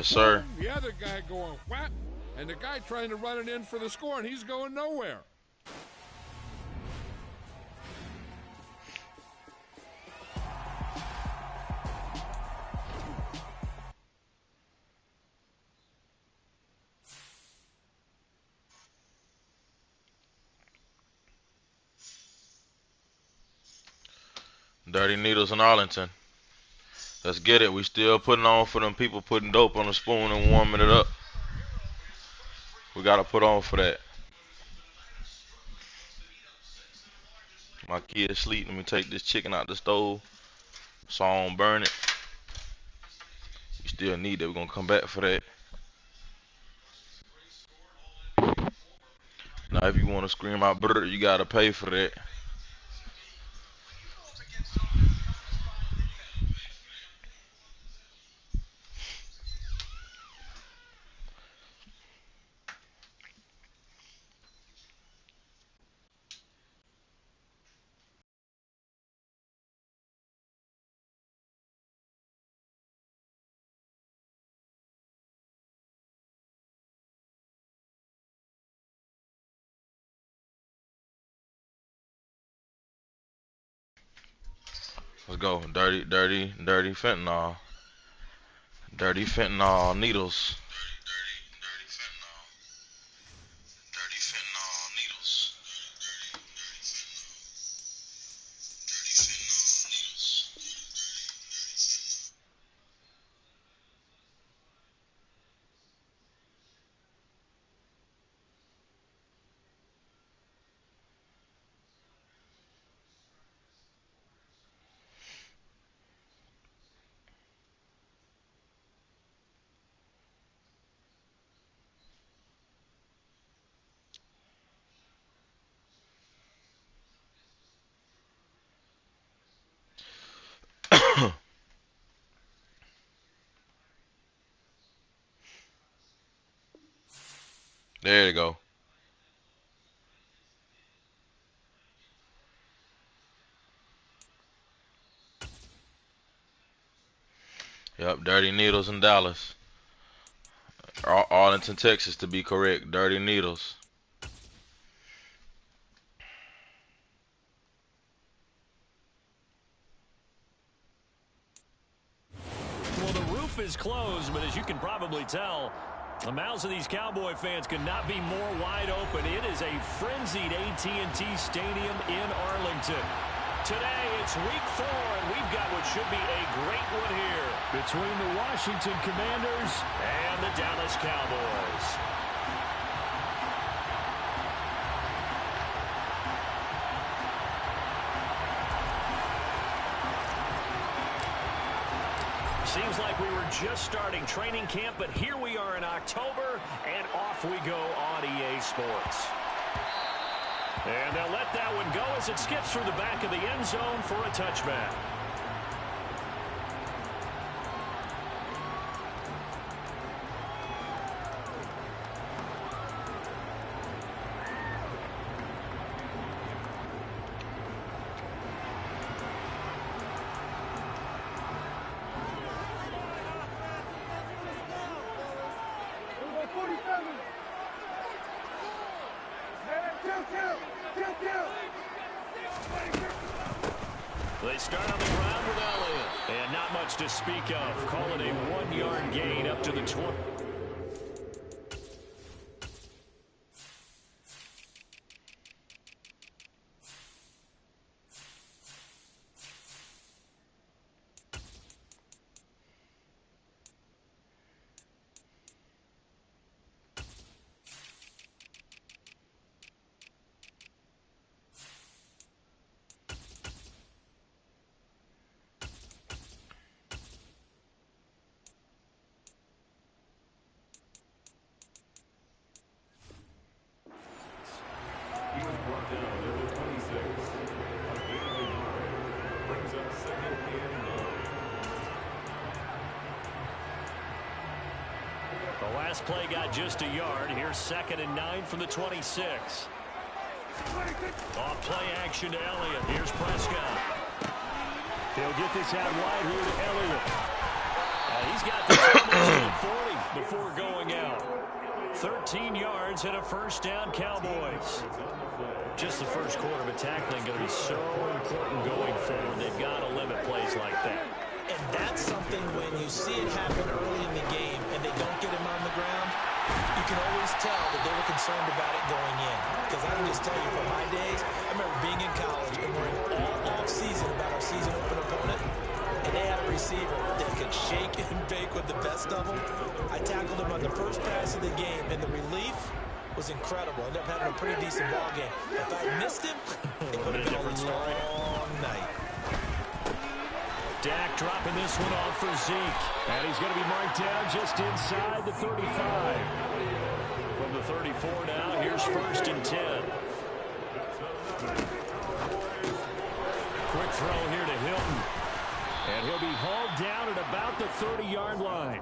Yes, sir. The other guy going whap, and the guy trying to run it in for the score, and he's going nowhere. Dirty Needles in Arlington. Let's get it. We still putting on for them people putting dope on the spoon and warming it up. We gotta put on for that. My kid asleep. Let me take this chicken out the stove so I don't burn it. We still need that. We're gonna come back for that. Now, if you want to scream out brr, you gotta pay for that. Let's go. Dirty, dirty, dirty fentanyl. Dirty fentanyl needles. Dirty fentanyl. Dirty fentanyl needles. Dirty fentanyl needles. There you go. Yep, Dirty Needles in Dallas. Arlington, Texas, to be correct. Dirty Needles. Well, the roof is closed, but as you can probably tell, the mouths of these Cowboy fans could not be more wide open. It is a frenzied AT&T Stadium in Arlington. Today, it's week 4, and we've got what should be a great one here between the Washington Commanders and the Dallas Cowboys. Seems like we were just starting training camp, but here we are in October, and off we go on EA Sports. And they'll let that one go as it skips through the back of the end zone for a touchback. They start on the ground with Elliott. And not much to speak of. Call it a 1-yard gain up to the 20. The last play got just a yard. Here's 2nd and 9 from the 26. Off play action to Elliott. Here's Prescott. They'll get this out wide here to Elliott. He's got this almost to the 40. 13 yards and a first down, Cowboys. Just the first quarter, but tackling going to be so important going forward. They've got to limit plays like that. And that's something when you see it happen early in the game and they don't get him on the ground, you can always tell that they were concerned about it going in. Because I can just tell you from my days, I remember being in college and worrying all off-season about our season open opponent, and they had a receiver that could shake and bake with the best of them. I tackled him on the first pass of the game, and the relief was incredible. Ended up having a pretty decent ball game. If I missed him, it would have been a long night. Dak dropping this one off for Zeke. And he's going to be marked down just inside the 35. From the 34 now, here's 1st and 10. Quick throw here to Hilton. And he'll be hauled down at about the 30-yard line.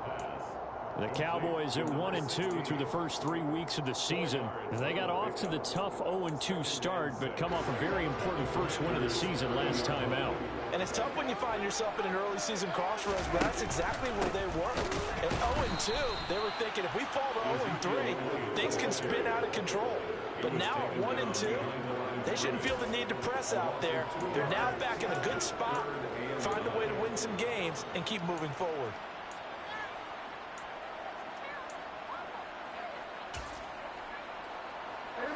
The Cowboys at 1-2 through the first 3 weeks of the season. And they got off to the tough 0-2 start, but come off a very important first win of the season last time out. And it's tough when you find yourself in an early season crossroads, but that's exactly where they were. At 0-2, they were thinking if we fall to 0-3, things can spin out of control. But now at 1-2, they shouldn't feel the need to press out there. They're now back in a good spot, find a way to win some games, and keep moving forward.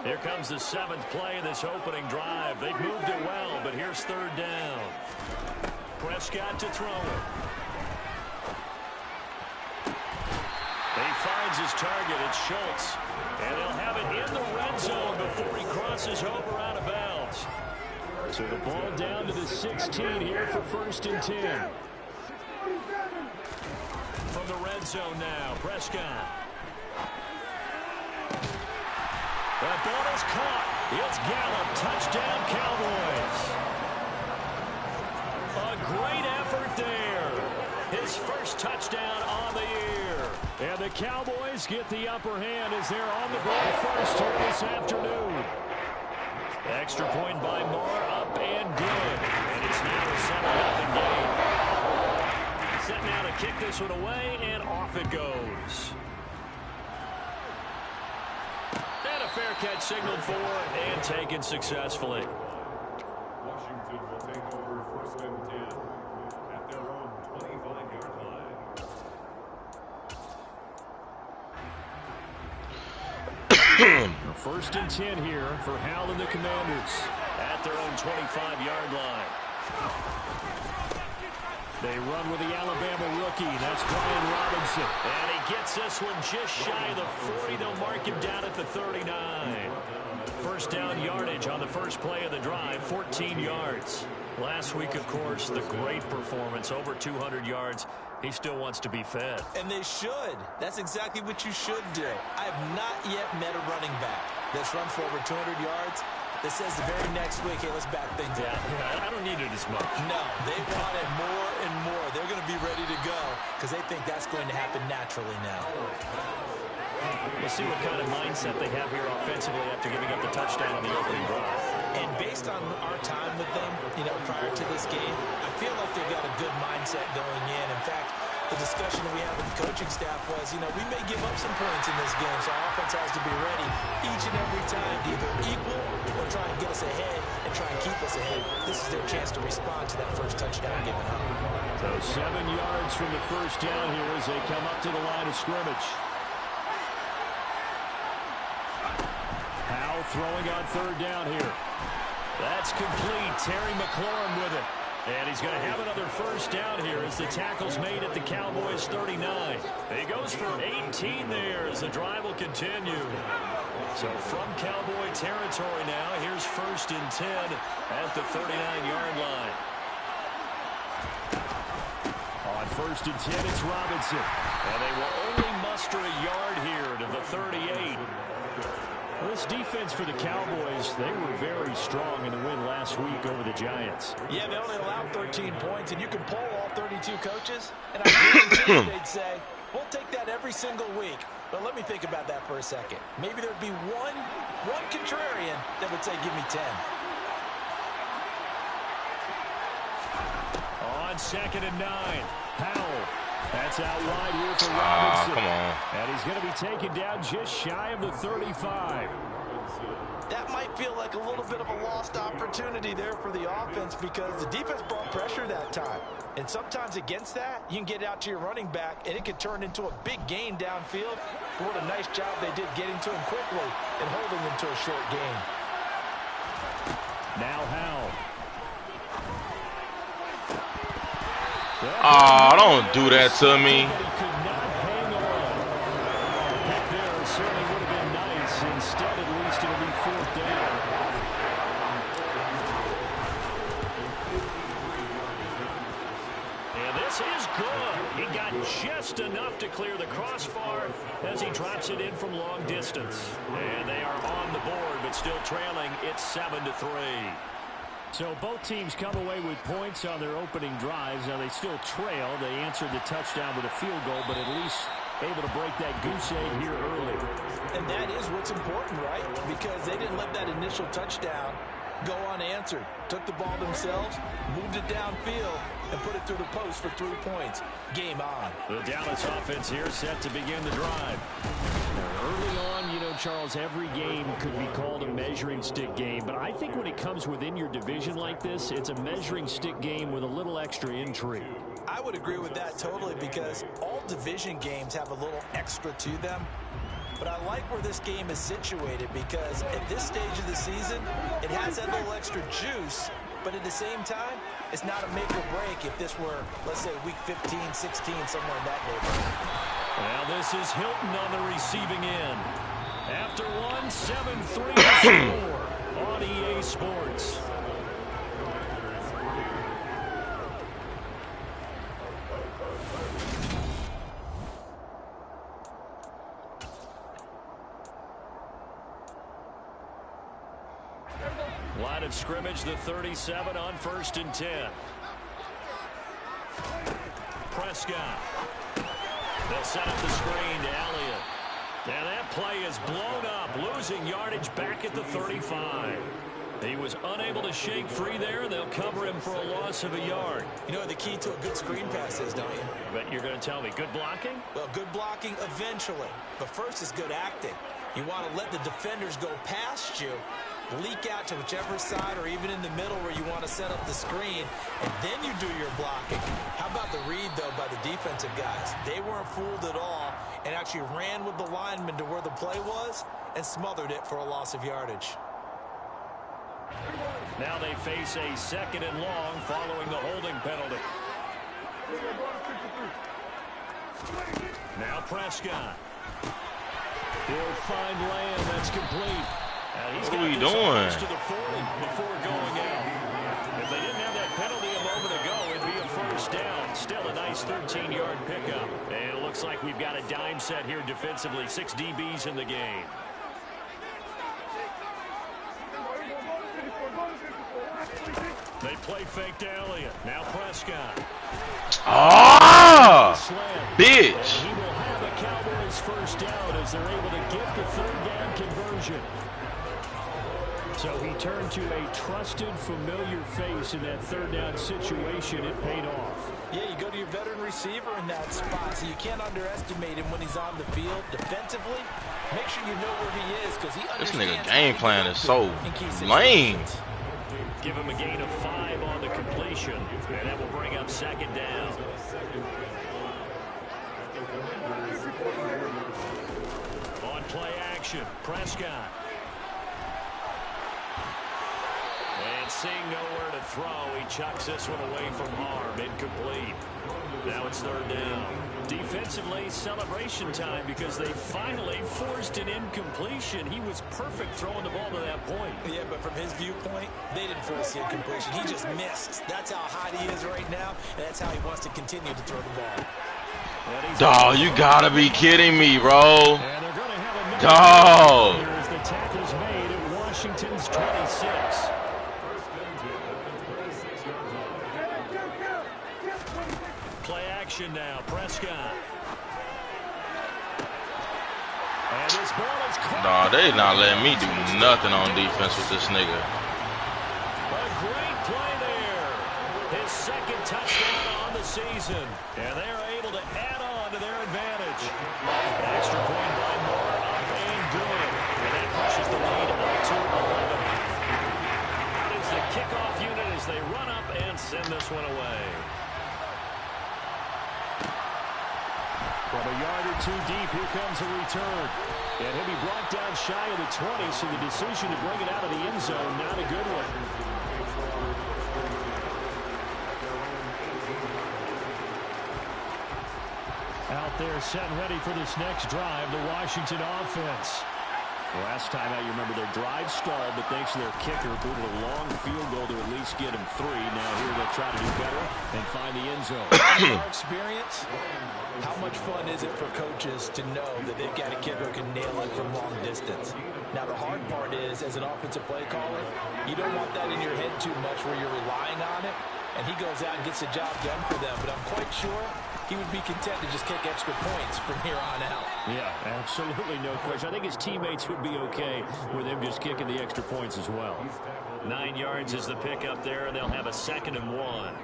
Here comes the 7th play of this opening drive. They've moved it well, but here's 3rd down. Prescott to throw it. He finds his target. It's Schultz. And he'll have it in the red zone before he crosses over out of bounds. So the ball down to the 16 here for 1st and 10. From the red zone now, Prescott. That ball is caught. It's Gallup. Touchdown, Cowboys. A great effort there. His first touchdown on the year. And the Cowboys get the upper hand as they're on the board first here this afternoon. Extra point by Moore, up and good. And it's now a 7-0 game. Set now to kick this one away, and off it goes. Fair catch signaled for and taken successfully. Washington will take over 1st and 10 at their own 25-yard line. 1st and 10 here for Hal and the Commanders at their own 25-yard line. They run with the Alabama rookie. That's Brian Robinson. And he gets this one just shy of the 40. They'll mark him down at the 39. First down yardage on the first play of the drive, 14 yards. Last week, of course, the great performance, over 200 yards. He still wants to be fed. And they should. That's exactly what you should do. I have not yet met a running back that's run for over 200 yards that says the very next week, hey, let's back things up. Yeah, I don't need it as much. No, they want it more and more. They're going to be ready to go because they think that's going to happen naturally now. We'll see what kind of mindset they have here offensively after giving up the touchdown on the opening drive. And based on our time with them, prior to this game, I feel like they've got a good mindset going in. In fact, the discussion that we had with the coaching staff was, we may give up some points in this game, so our offense has to be ready each and every time to either equal or try and get us ahead and try and keep us ahead. This is their chance to respond to that first touchdown given up. So 7 yards from the first down here as they come up to the line of scrimmage. Howe throwing on 3rd down here. That's complete. Terry McLaurin with it. And he's going to have another first down here as the tackle's made at the Cowboys' 39. He goes for 18 there as the drive will continue. So from Cowboy territory now, here's 1st and 10 at the 39-yard line. On 1st and 10, it's Robinson. And they will only muster a yard here to the 38. This defense for the Cowboys, they were very strong in the win last week over the Giants. Yeah, they only allowed 13 points, and you can poll all 32 coaches, and I guarantee they'd say, we'll take that every single week. But let me think about that for a second. Maybe there'd be one contrarian that would say, give me 10. On 2nd and 9, Powell. That's out wide here for Ah, Robinson. come on. And he's going to be taken down just shy of the 35. That might feel like a little bit of a lost opportunity there for the offense because the defense brought pressure that time. And sometimes against that, you can get out to your running back, and it could turn into a big gain downfield. But what a nice job they did getting to him quickly and holding him to a short gain. Now Howell. Ah, don't do that to me. But he could not hang on. The pick there certainly would have been nice. Instead, at least it'll be 4th down. And this is good. He got just enough to clear the crossbar as he drops it in from long distance. And they are on the board, but still trailing. It's 7-3. So both teams come away with points on their opening drives. Now they still trail. They answered the touchdown with a field goal, but at least able to break that goose egg here early. And that is what's important, right? Because they didn't let that initial touchdown go unanswered. Took the ball themselves, moved it downfield, and put it through the post for 3 points. Game on. The Dallas offense here set to begin the drive. Now, early on, you know, Charles, every game could be called a measuring stick game. But I think when it comes within your division like this, it's a measuring stick game with a little extra intrigue. I would agree with that totally because all division games have a little extra to them. But I like where this game is situated because at this stage of the season, it has that little extra juice. But at the same time, it's not a make or break if this were, let's say, week 15, 16, somewhere in that neighborhood. Well, this is Hilton on the receiving end. After one, 7-3 score on EA Sports. Line of scrimmage, the 37 on 1st and 10. Prescott. They'll set up the screen to Elliott. And that play is blown up, losing yardage back at the 35. He was unable to shake free there. They'll cover him for a loss of a yard. You know what the key to a good screen pass is, don't you? But you're going to tell me, good blocking? Well, good blocking eventually. But first is good acting. You want to let the defenders go past you, leak out to whichever side or even in the middle where you want to set up the screen, and then you do your blocking. How about the read, though, by the defensive guys? They weren't fooled at all and actually ran with the lineman to where the play was and smothered it for a loss of yardage. Now they face a 2nd and long following the holding penalty. Now Prescott. He'll find Lamb. That's complete. What are we doing? To the 40 before going out. If they didn't have that penalty a moment ago, it'd be a 1st down. Still a nice 13-yard pickup. And it looks like we've got a dime set here defensively. 6 DBs in the game. They play fake to Elliott. Now Prescott. Ah, bitch. And he will have a Cowboys 1st down as they're able to get the 3rd down conversion. So he turned to a trusted, familiar face in that 3rd down situation. It paid off. Yeah, you go to your veteran receiver in that spot, so you can't underestimate him when he's on the field defensively. Make sure you know where he is because he This understands. nigga game plan is so lame. Give him a gain of 5 on the completion, and that will bring up 2nd down. On play action, Prescott. And seeing nowhere to throw, he chucks this one away from harm. Incomplete. Now it's 3rd down. Defensively, celebration time because they finally forced an incompletion. He was perfect throwing the ball to that point. Yeah, but from his viewpoint, they didn't force the incompletion. He just missed. That's how hot he is right now, and that's how he wants to continue to throw the ball. Dog, you gotta be kidding me, bro. And they're going to have a Dog. here as the tackle's made at Washington's 26. Play action now, Prescott. And this ball is caught. Nah, they not letting me do nothing on defense with this nigga. A great play there. His 2nd touchdown on the season. And they are able to add on to their advantage. Extra point by Moore, up and good. And that pushes the lead up to 11. Out is the kickoff unit as they run up and send this one away. From a yard or two deep, here comes a return. And he'll be brought down shy of the 20, so the decision to bring it out of the end zone, not a good one. Out there set and ready for this next drive, the Washington offense. Last time out, you remember their drive stalled, but thanks to their kicker, booted a long field goal to at least get him 3. Now here they'll try to do better and find the end zone. In our experience, how much fun is it for coaches to know that they've got a kicker who can nail it from long distance? Now the hard part is, as an offensive play caller, you don't want that in your head too much where you're relying on it, and he goes out and gets the job done for them. But I'm quite sure he would be content to just kick extra points from here on out. Yeah, absolutely no question. I think his teammates would be okay with him just kicking the extra points as well. 9 yards is the pickup there, and they'll have a 2nd and 1.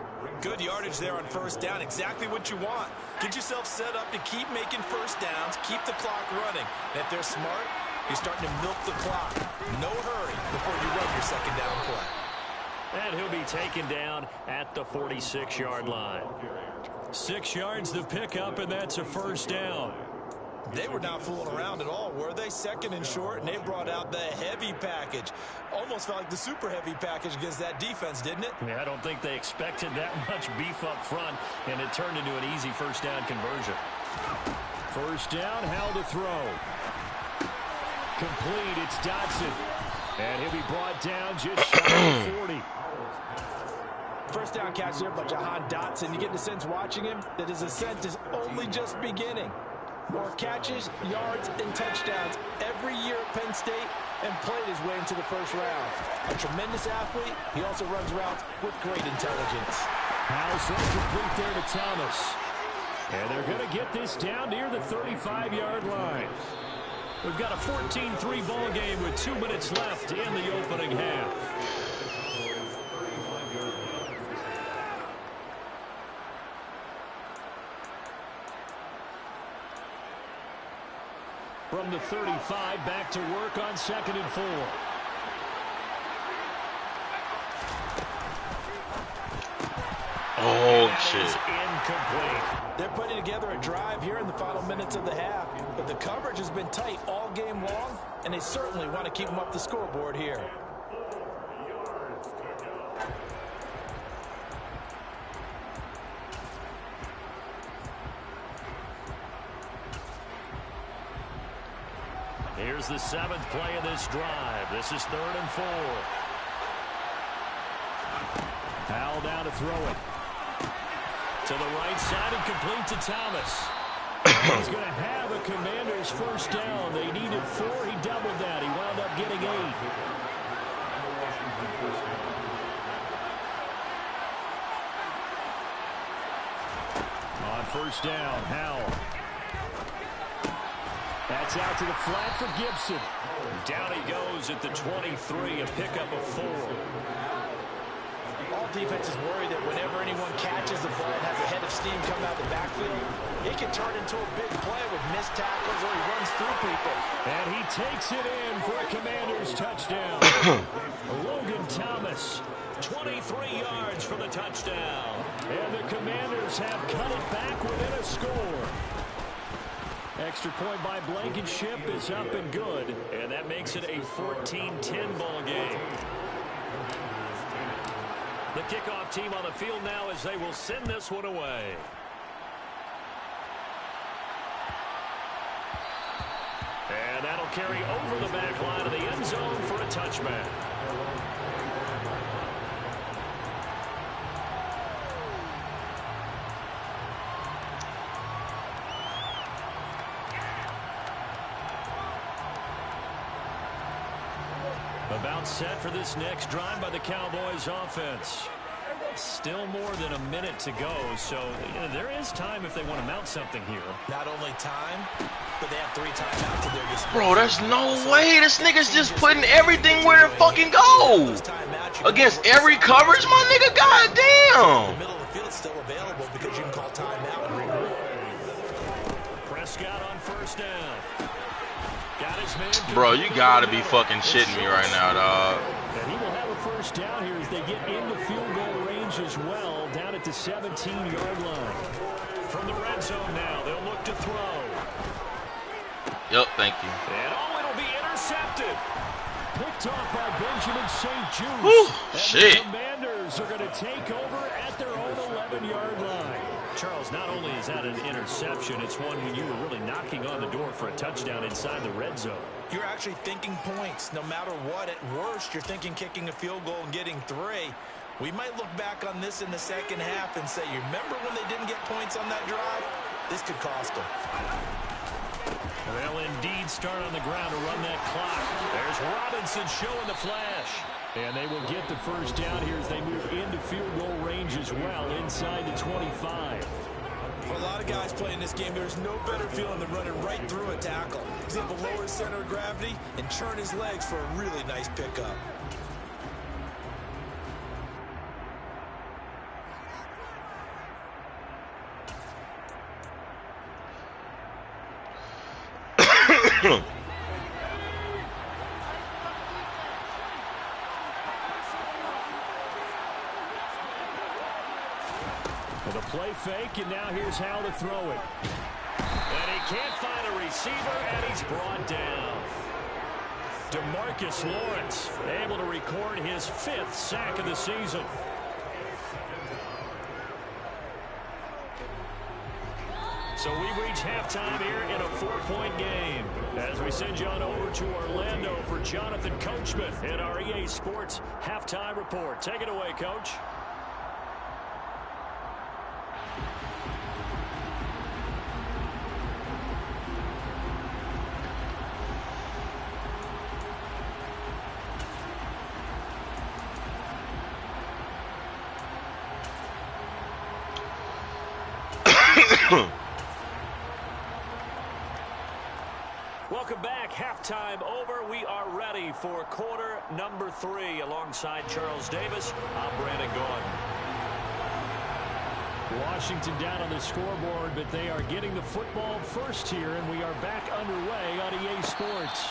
Good yardage there on first down. Exactly what you want. Get yourself set up to keep making first downs, keep the clock running. And if they're smart, you're starting to milk the clock. No hurry before you run your 2nd down play. And he'll be taken down at the 46-yard line. 6 yards the pickup, and that's a first down. They were not fooling around at all, were they? 2nd and short, and they brought out the heavy package. Almost felt like the super heavy package against that defense, didn't it? Yeah, I don't think they expected that much beef up front, and it turned into an easy first down conversion. First down, Howell to throw. Complete, it's Dotson. And he'll be brought down just shy of 40. First down catch there by Jahan Dotson. You get the sense watching him that his ascent is only just beginning. More catches, yards, and touchdowns every year at Penn State, and played his way into the first round. A tremendous athlete. He also runs routes with great intelligence. Howell's complete there to Thomas. And they're going to get this down near the 35-yard line. We've got a 14-3 ball game with 2 minutes left in the opening half. From the 35, back to work on 2nd and 4. Oh, shit. Incomplete. They're putting together a drive here in the final minutes of the half, but the coverage has been tight all game long, and they certainly want to keep them up the scoreboard here. Here's the 7th play of this drive. This is 3rd and 4. Howell down to throw it. To the right side and complete to Thomas. He's going to have a Commander's first down. They needed 4. He doubled that. He wound up getting 8. On first down, Howell. That's out to the flat for Gibson. Down he goes at the 23, a pickup of 4. All defenses worry that whenever anyone catches the ball and has a head of steam come out the backfield, it can turn into a big play with missed tackles or he runs through people. And he takes it in for a Commander's touchdown. Logan Thomas, 23 yards for the touchdown. And the Commanders have cut it back within a score. Extra point by Blankenship is up and good. And that makes it a 14-10 ball game. The kickoff team on the field now as they will send this one away. And that'll carry over the back line of the end zone for a touchback. About set for this next drive by the Cowboys offense. Still more than a minute to go, so there is time if they want to mount something here. Not only time, but they have 3 timeouts at their disposal. Bro, there's no way. This nigga's just putting everything where it fucking go. Against every coverage, my nigga, goddamn. The middle of the field still available because you down. Got his man. Bro, you gotta be fucking shitting me right now, dog. And he will have a first down here as they get into field goal range as well, down at the 17-yard line. From the red zone now, they'll look to throw. Yep, thank you. And it'll be intercepted. Picked off by Benjamin St. Jude. Whew, and shit. The Commanders are going to take over at their own 11-yard line. Charles, not only is that an interception, it's one when you were really knocking on the door for a touchdown inside the red zone. You're actually thinking points. No matter what, at worst, you're thinking kicking a field goal and getting 3. We might look back on this in the second half and say, you remember when they didn't get points on that drive? This could cost them. They'll indeed start on the ground to run that clock. There's Robinson showing the flash. And they will get the first down here as they move into field goal range as well, inside the 25. For a lot of guys playing this game, there's no better feeling than running right through a tackle. He's able to lower his center of gravity and churn his legs for a really nice pickup. The play fake, and now here's how to throw it. And he can't find a receiver, and he's brought down. DeMarcus Lawrence able to record his 5th sack of the season. So we reach halftime here in a 4-point game. As we send you on over to Orlando for Jonathan Coachman in our EA Sports Halftime Report. Take it away, Coach. Welcome back. Halftime over. We are ready for quarter number 3. Alongside Charles Davis, I'm Brandon Gordon. Washington down on the scoreboard, but they are getting the football first here, and we are back underway on EA Sports.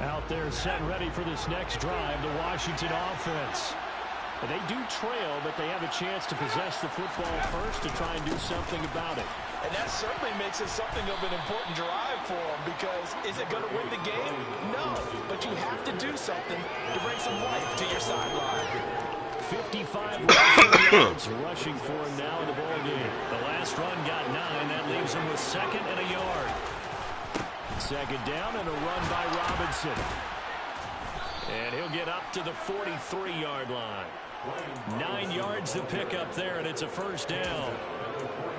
Out there set ready for this next drive, the Washington offense. They do trail, but they have a chance to possess the football first to try and do something about it. And that certainly makes it something of an important drive for them, because is it going to win the game? No, but you have to do something to bring some life to your sideline. 55 rushing yards rushing for him now in the ball game. The last run got 9. That leaves him with 2nd and a yard. 2nd down and a run by Robinson. And he'll get up to the 43-yard line. 9 yards to pick up there, and it's a first down.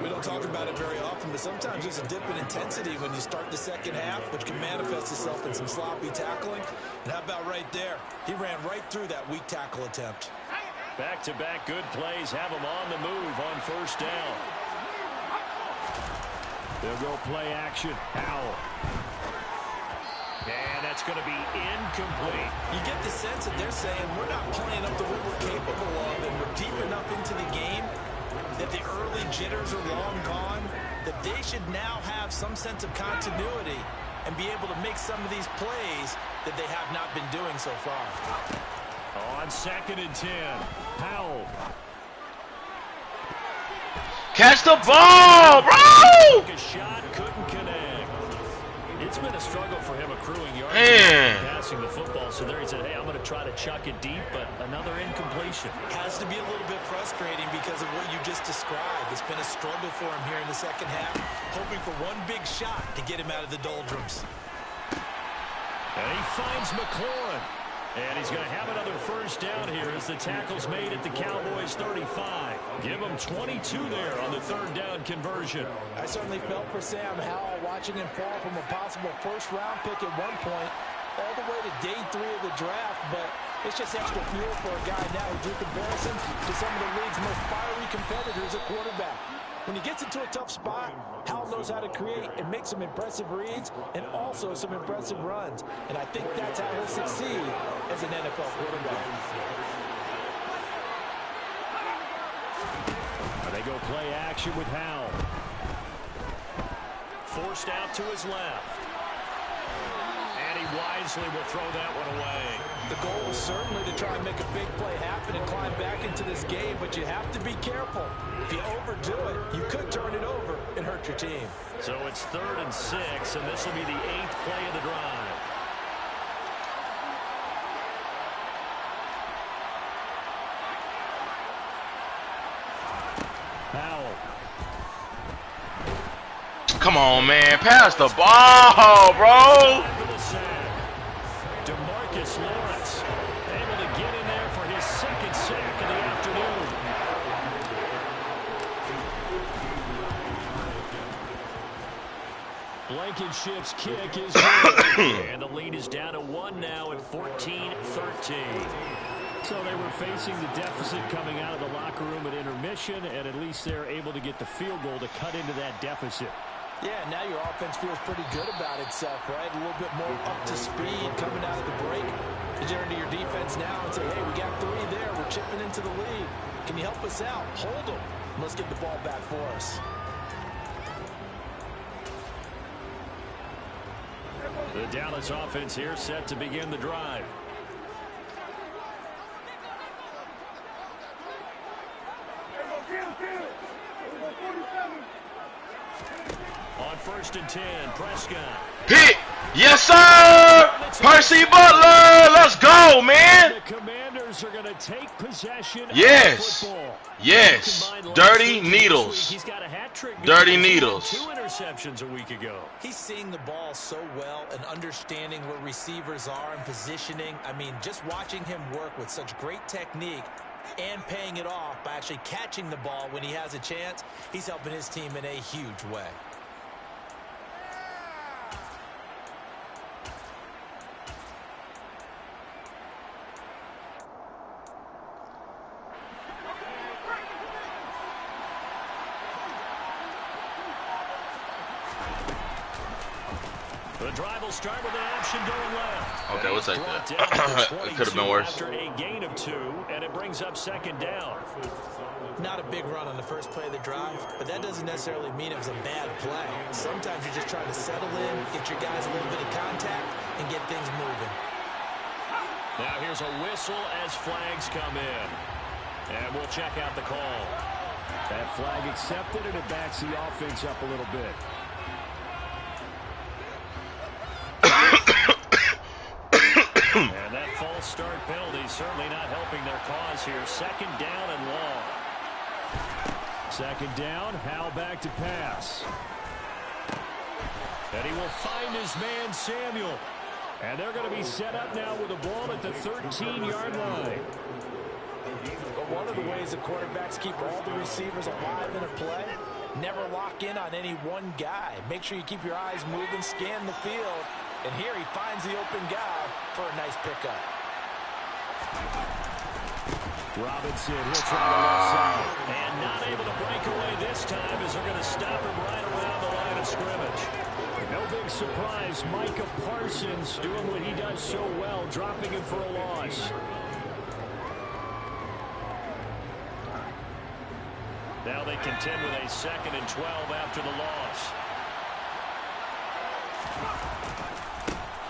We don't talk about it very often, but sometimes there's a dip in intensity when you start the second half, which can manifest itself in some sloppy tackling. And how about right there? He ran right through that weak tackle attempt. Back-to-back good plays have him on the move on first down. They'll go play action. Howell. And that's going to be incomplete. You get the sense that they're saying we're not playing up to what we're capable of, and we're deep enough into the game that the early jitters are long gone, that they should now have some sense of continuity and be able to make some of these plays that they have not been doing so far. On 2nd and 10, Howell. Catch the ball, bro! Took a shot, couldn't connect. It's been a struggle for him accruing yards passing the football. So there he said, hey, I'm going to try to chuck it deep, but another incompletion. Has to be a little bit frustrating because of what you just described. It's been a struggle for him here in the second half, hoping for one big shot to get him out of the doldrums. And he finds McLaurin. And he's going to have another first down here as the tackle's made at the Cowboys' 35. Give him 22 there on the 3rd down conversion. I certainly felt for Sam Howell watching him fall from a possible first-round pick at one point all the way to day 3 of the draft, but it's just extra fuel for a guy now who drew comparisons to some of the league's most fiery competitors at quarterback. When he gets into a tough spot, Howell knows how to create and make some impressive reads and also some impressive runs. And I think that's how he'll succeed as an NFL quarterback. They go play action with Howell. Forced out to his left. And he wisely will throw that one away. The goal was certainly to try and make a big play happen and climb back into this game, but you have to be careful. If you overdo it, you could turn it over and hurt your team. So it's 3rd and 6, and this will be the 8th play of the drive. Howell. Come on, man. Pass the ball, bro. DeMarcus Lawrence able to get in there for his 2nd sack of the afternoon. Blankenship's kick is good. And the lead is down to 1 now at 14-13. So they were facing the deficit coming out of the locker room at intermission, and at least they're able to get the field goal to cut into that deficit. Yeah, now your offense feels pretty good about itself, right? A little bit more up to speed coming out of the break. You turn to your defense now and say, hey, we got 3 there. We're chipping into the lead. Can you help us out? Hold them. Let's get the ball back for us. The Dallas offense here set to begin the drive. On 1st and 10, Prescott. Hit. Yes, sir. Percy Butler. Let's go, man. The Commanders are going to take possession Yes. of the football. Yes. Dirty Needles. He's got a hat trick. Dirty Needles. 2 interceptions a week ago. He's seeing the ball so well and understanding where receivers are and positioning. I mean, just watching him work with such great technique and paying it off by actually catching the ball when he has a chance, he's helping his team in a huge way. The drive will start with an option going left. Okay, we'll take that. It could have been worse. After a gain of 2, and it brings up 2nd down. Not a big run on the first play of the drive, but that doesn't necessarily mean it was a bad play. Sometimes you're just trying to settle in, get your guys a little bit of contact, and get things moving. Now here's a whistle as flags come in. And we'll check out the call. That flag accepted, and it backs the offense up a little bit. And that false start penalty certainly not helping their cause here. 2nd down and long. 2nd down, Howell back to pass. And he will find his man Samuel. And they're going to be set up now with a ball at the 13-yard line. But one of the ways the quarterbacks keep all the receivers alive in a play, never lock in on any one guy. Make sure you keep your eyes moving, scan the field. And here he finds the open guy for a nice pickup. Robinson, he'll try the left side. And not able to break away this time as they're going to stop him right around the line of scrimmage. No big surprise, Micah Parsons doing what he does so well, dropping him for a loss. Now they contend with a 2nd and 12 after the loss.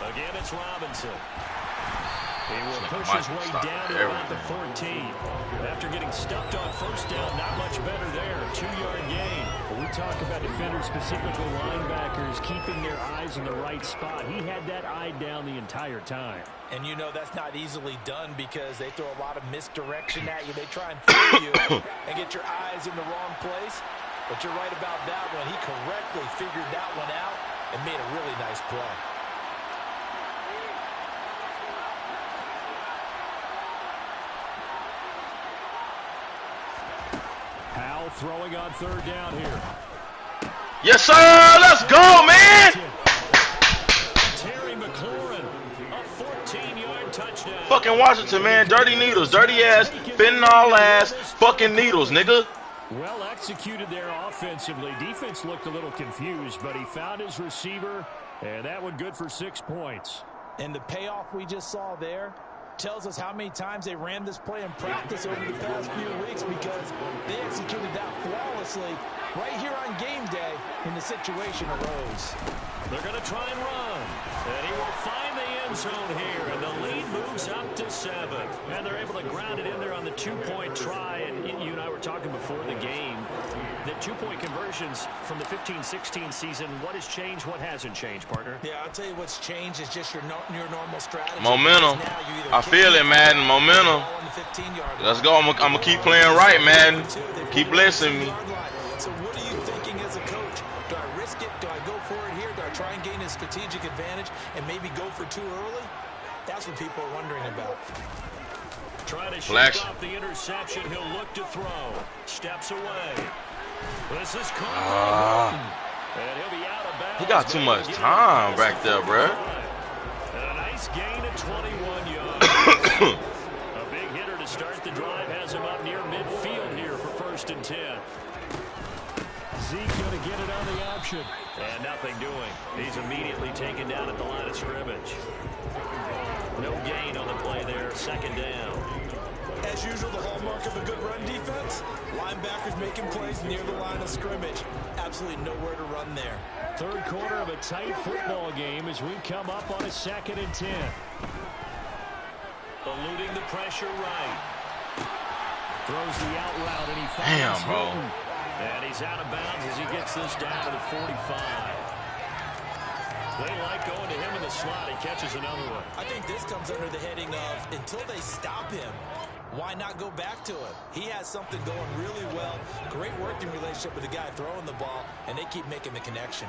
Again, it's Robinson. He will push his way down to about the 14. After getting stuffed on 1st down, not much better there. 2-yard gain. When we talk about defenders, specifically linebackers, keeping their eyes in the right spot, he had that eye down the entire time. And you know that's not easily done because they throw a lot of misdirection at you. They try and fool you and get your eyes in the wrong place. But you're right about that one. He correctly figured that one out and made a really nice play. Howell throwing on 3rd down here. Yes, sir. Let's go, man. Terry McLaurin, a 14-yard touchdown. Fucking Washington, man. Dirty Needles. Dirty ass. Fentanyl ass. Fucking Needles, nigga. Well executed there offensively. Defense looked a little confused, but he found his receiver, and that one good for 6 points. And the payoff we just saw there tells us how many times they ran this play in practice over the past few weeks, because they executed that flawlessly right here on game day when the situation arose. They're going to try and run, and he will find the end zone here, and the lead moves up to 7. And they're able to ground it in there on the 2-point try, and you and I were talking before the game. The 2-point conversions from the 15-16 season, what has changed, what hasn't changed, partner? Yeah, I'll tell you what's changed is just your normal strategy. Momentum. I feel it, Madden. Momentum. Let's go. I'm going to keep playing right, Madden. Keep blitzing me. So what are you thinking as a coach? Do I risk it? Do I go for it here? Do I try and gain a strategic advantage and maybe go for too early? That's what people are wondering about. Trying to shake off the interception. He'll look to throw. Steps away. This is caught. And he'll be out of bounds. He got too much time back there, bro. And a nice gain of 21 yards. A big hitter to start the drive has him up near midfield here for 1st and 10. Zeke going to get it on the option. And nothing doing. He's immediately taken down at the line of scrimmage. No gain on the play there. 2nd down. As usual, the hallmark of a good run defense, linebackers making plays near the line of scrimmage. Absolutely nowhere to run there. 3rd quarter of a tight football game as we come up on a 2nd and 10. Eluding the pressure right. Throws the out route and he finds Hilton. And he's out of bounds as he gets this down to the 45. They like going to him in the slot. He catches another one. I think this comes under the heading of, until they stop him, why not go back to him? He has something going really well. Great working relationship with the guy throwing the ball, and they keep making the connection.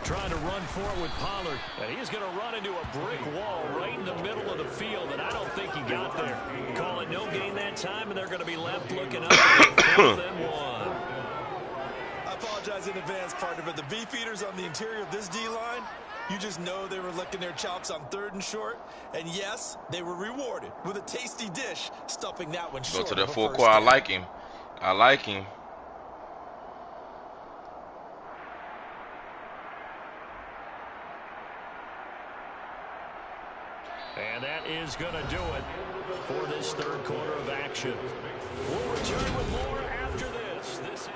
Trying to run for it with Pollard, and he's going to run into a brick wall right in the middle of the field, and I don't think he got there. Call it no gain that time, and they're going to be left looking up at 4th and 1. I apologize in advance, partner, but the beefeaters on the interior of this D-line, you just know they were licking their chops on 3rd and short, and yes, they were rewarded with a tasty dish, stuffing that one short. Go to the full court. I like him. I like him. And that is going to do it for this 3rd quarter of action. We'll return with more after this. This is...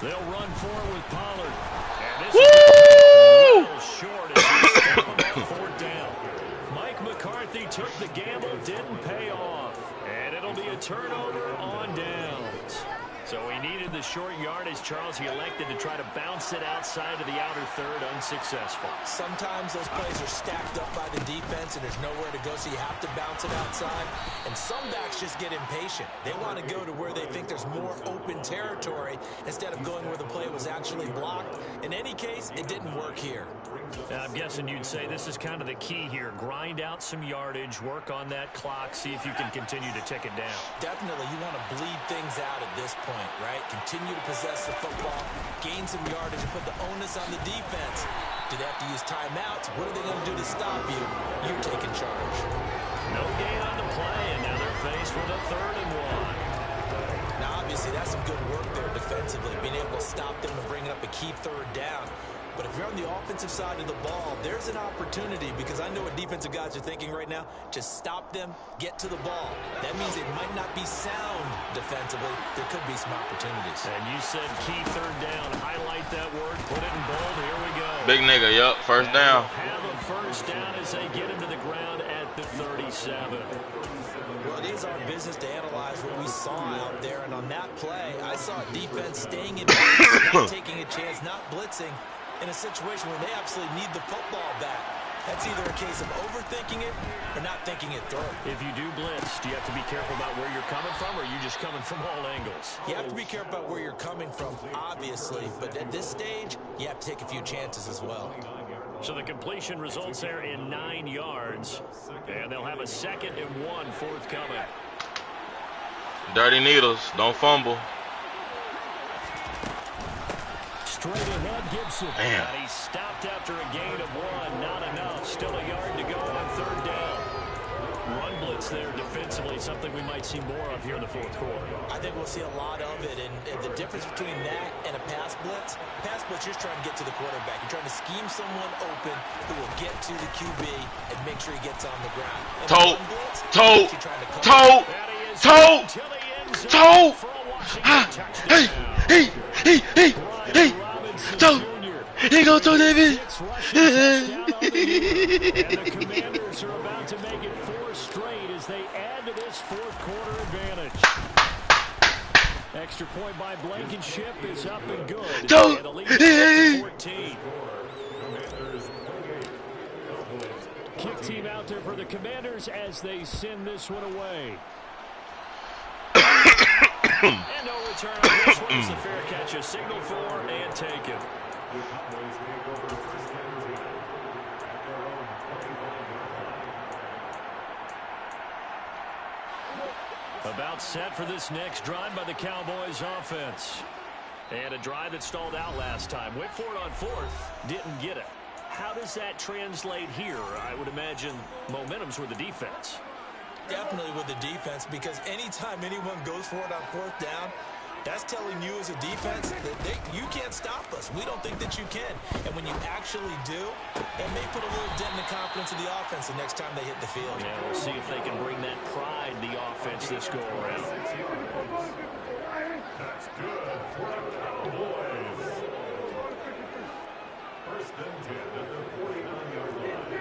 They'll run forward with Pollard. And this is well short as he's down 4th down. Mike McCarthy took the gamble, didn't pay off. And it'll be a turnover on downs. So he needed the short yardage, Charles. He elected to try to bounce it outside of the outer 3rd, unsuccessful. Sometimes those plays are stacked up by the defense and there's nowhere to go, so you have to bounce it outside. And some backs just get impatient. They want to go to where they think there's more open territory instead of going where the play was actually blocked. In any case, it didn't work here. I'm guessing you'd say this is kind of the key here. Grind out some yardage, work on that clock, see if you can continue to tick it down. Definitely, you want to bleed things out at this point, right? Continue to possess the football, gain some yardage, and put the onus on the defense. Do they have to use timeouts? What are they going to do to stop you? You're taking charge. No gain on the play, and now they're faced with a 3rd and 1. Now, obviously, that's some good work there defensively, being able to stop them and bring up a key 3rd down. But if you're on the offensive side of the ball, there's an opportunity, because I know what defensive guys are thinking right now. Just stop them, get to the ball. That means it might not be sound defensively. There could be some opportunities. And you said key 3rd down. Highlight that word. Put it in bold. Here we go. Big nigga, yup. 1st down. Have a 1st down as they get into the ground at the 37. Well, it is our business to analyze what we saw out there. And on that play, I saw defense staying in place, not taking a chance, not blitzing, in a situation where they absolutely need the football back. That's either a case of overthinking it or not thinking it through. If you do blitz, do you have to be careful about where you're coming from, or are you just coming from all angles? You have to be careful about where you're coming from, obviously, but at this stage, you have to take a few chances as well. So the completion results there in 9 yards, and they'll have a 2nd and 1 forthcoming. Dirty Needles, don't fumble. Straight ahead, Gibson. Damn. And he stopped after a gain of 1. Not enough. Still a yard to go on 3rd down. Run blitz there defensively, something we might see more of here in the 4th quarter. I think we'll see a lot of it, and the difference between that and a pass blitz, you're just trying to get to the quarterback. You're trying to scheme someone open who will get to the QB and make sure he gets on the ground. Toe. Hey, toe. Here you go, Toe David. And the Commanders are about to make it 4 straight as they add to this 4th quarter advantage. Extra point by Blankenship is up and good. Toe. And the lead is 14. Kick team out there for the Commanders as they send this one away. And no return on this one. It's a fair catch, a signal for and taken. About set for this next drive by the Cowboys offense. And a drive that stalled out last time. Went for it on 4th, didn't get it. How does that translate here? I would imagine momentum's with the defense. Definitely with the defense, because anytime anyone goes for it on 4th down, that's telling you as a defense that you can't stop us. We don't think that you can. And when you actually do, it may put a little dent in the confidence of the offense the next time they hit the field. Yeah, we'll see if they can bring that pride in the offense this go around. That's good for the Cowboys. 1st and 10 at the 49-yard line.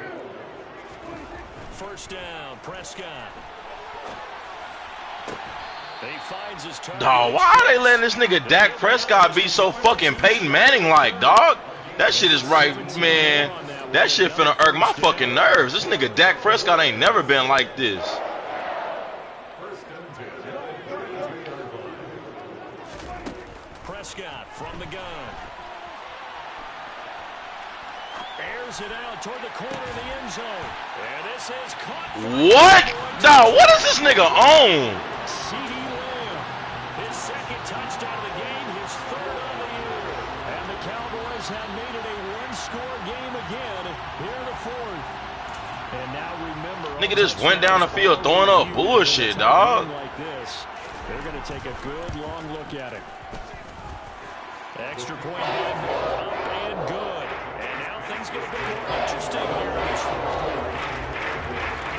1st down, Prescott. He finds his target. Dog, why are they letting this nigga Dak Prescott be so fucking Peyton Manning-like, dog? That shit is right, man. That shit finna irk my fucking nerves. This nigga Dak Prescott ain't never been like this. Prescott from the gun. Airs it out toward the corner of the end zone. And this is caught. What? Dog, what is this nigga on? CeeDee Lamb, his 2nd touchdown of the game, his 3rd on the year. And the Cowboys have made it a 1-score game again here in the 4th. And now remember, Nigga just went down the field throwing up bullshit, dog. Like this, they're going to take a good long look at it. Extra point by Moore, up and good. And now things get a bit more interesting here in this 4th quarter.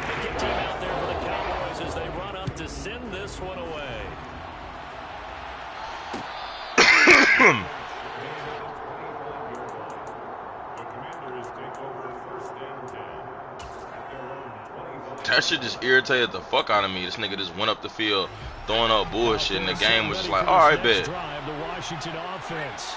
The kick team out there for the Cowboys as they run up to send this one away. The Commanders take over 1st and 10 at their own 25. That shit just irritated the fuck out of me. This nigga just went up the field throwing up bullshit, and the game was just like, all right, bet. Drive the Washington offense.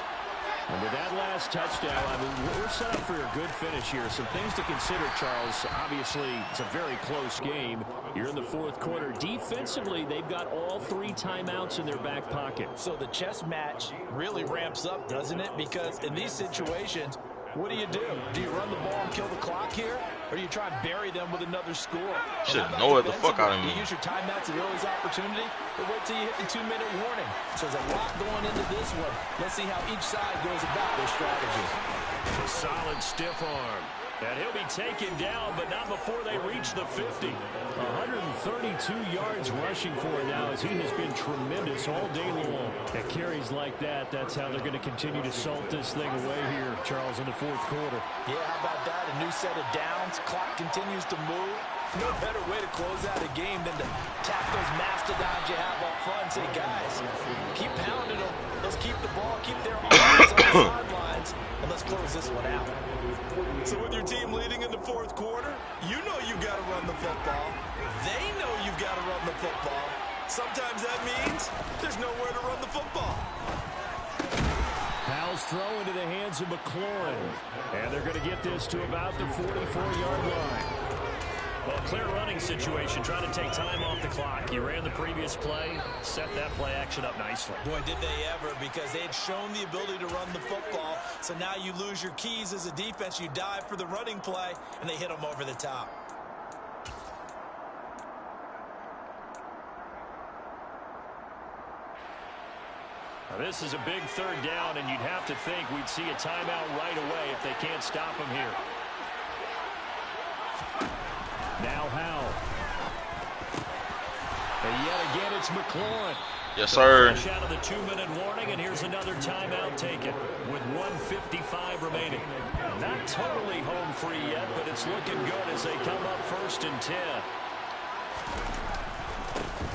And with that last touchdown, I mean, we're set up for a good finish here. Some things to consider, Charles. Obviously, it's a very close game. You're in the 4th quarter. Defensively, they've got all 3 timeouts in their back pocket. So the chess match really ramps up, doesn't it? Because in these situations, what do? Do you run the ball and kill the clock here? Or do you try and bury them with another score? Should annoy the fuck out of me. You use your timeouts at early's opportunity, but wait till you hit the 2-minute warning. So there's a lot going into this one. Let's see how each side goes about their strategy. A solid stiff arm. And he'll be taken down, but not before they reach the 50. 132 yards rushing for him now as he has been tremendous all day long. At carries like that, that's how they're going to continue to salt this thing away here, Charles, in the 4th quarter. Yeah, how about that? A new set of downs. Clock continues to move. No better way to close out a game than to tap those mastodons you have up front and say, guys, keep pounding them. Let's keep the ball, keep their arms on the sidelines, and let's close this one out. So with your team leading in the 4th quarter, you know you've got to run the football. They know you've got to run the football. Sometimes that means there's nowhere to run the football. Ball's thrown into the hands of McLaurin. And they're going to get this to about the 44-yard line. Well, clear running situation, trying to take time off the clock. You ran the previous play, set that play action up nicely. Boy, did they ever, because they had shown the ability to run the football. So now you lose your keys as a defense. You dive for the running play, and they hit them over the top. Now, this is a big third down, and you'd have to think we'd see a timeout right away if they can't stop him here. Now Howell. And yet again, it's McLaurin. Yes, sir. Fresh out of the 2-minute warning, and here's another timeout taken with 1:55 remaining. Not totally home free yet, but it's looking good as they come up 1st and 10.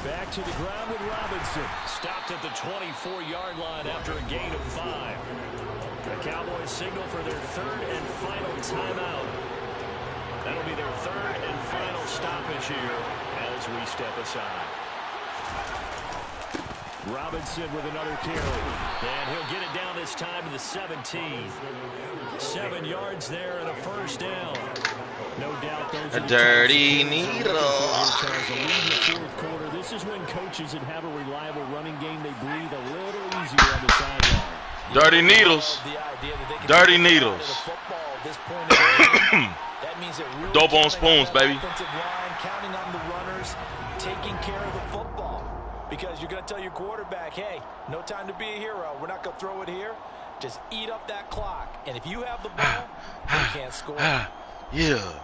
Back to the ground with Robinson. Stopped at the 24-yard line after a gain of 5. The Cowboys signal for their 3rd and final timeout. That'll be their 3rd and final stoppage here as we step aside. Robinson with another carry. And he'll get it down this time to the 17. 7 yards there and a 1st down. No doubt those are a dirty needle. This is when coaches that have a reliable running game, they breathe a little easier on the sideline. Dirty needles. Dirty needles. Dope on spoons, baby. Counting on the runners, taking care of the football. Because you're going to tell your quarterback, hey, no time to be a hero. We're not going to throw it here. Just eat up that clock. And if you have the ball, you can't score. Yeah.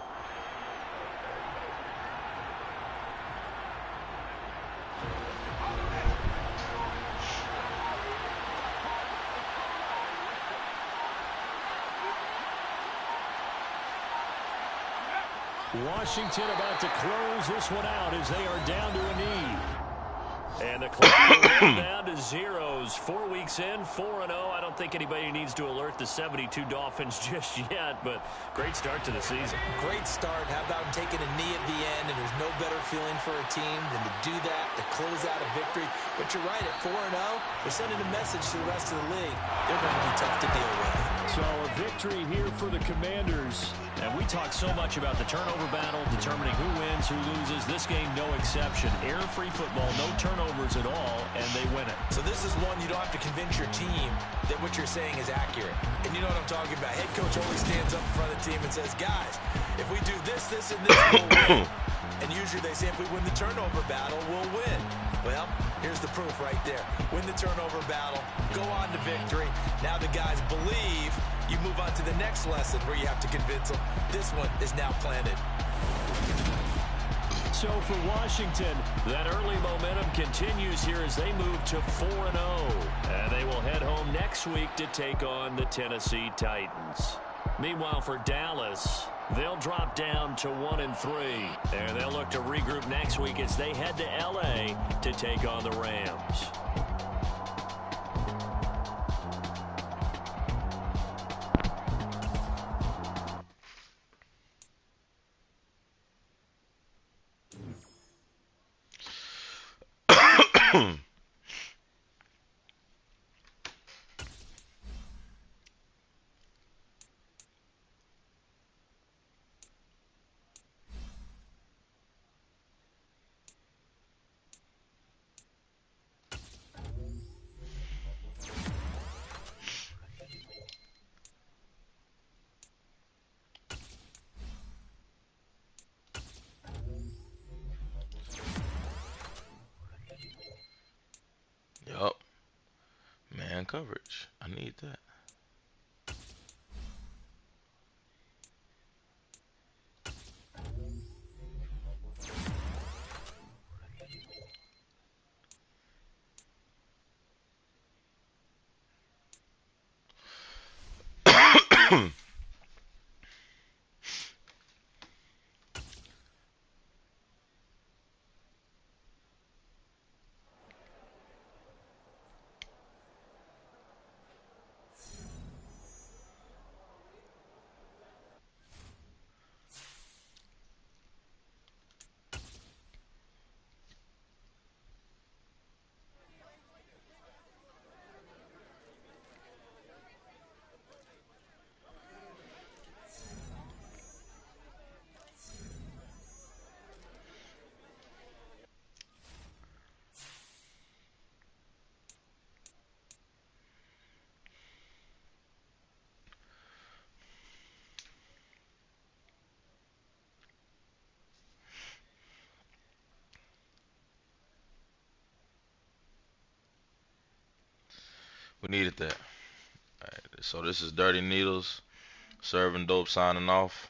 Washington about to close this one out as they are down to a knee. And the clock down to zeros. 4 weeks in, 4-0. I don't think anybody needs to alert the 72 Dolphins just yet, but great start to the season. Great start. How about taking a knee at the end, and there's no better feeling for a team than to do that, to close out a victory. But you're right, at 4-0, they're sending a message to the rest of the league. They're going to be tough to deal with. So a victory here for the Commanders. And we talk so much about the turnover battle, determining who wins, who loses. This game, no exception. Error-free football, no turnovers at all, and they win it. So this is one you don't have to convince your team that what you're saying is accurate. And you know what I'm talking about. Head coach always stands up in front of the team and says, guys, if we do this, this, and this, we'll win. And usually they say if we win the turnover battle, we'll win. Well, here's the proof right there. Win the turnover battle, go on to victory. Now the guys believe. You move on to the next lesson where you have to convince them. This one is now planted. So for Washington, that early momentum continues here as they move to 4-0. And they will head home next week to take on the Tennessee Titans. Meanwhile, for Dallas, they'll drop down to 1-3. And they'll look to regroup next week as they head to L.A. to take on the Rams. Yup. Man coverage. I need that. We needed that. All right, so this is Dirty Needles, Serving Dope signing off.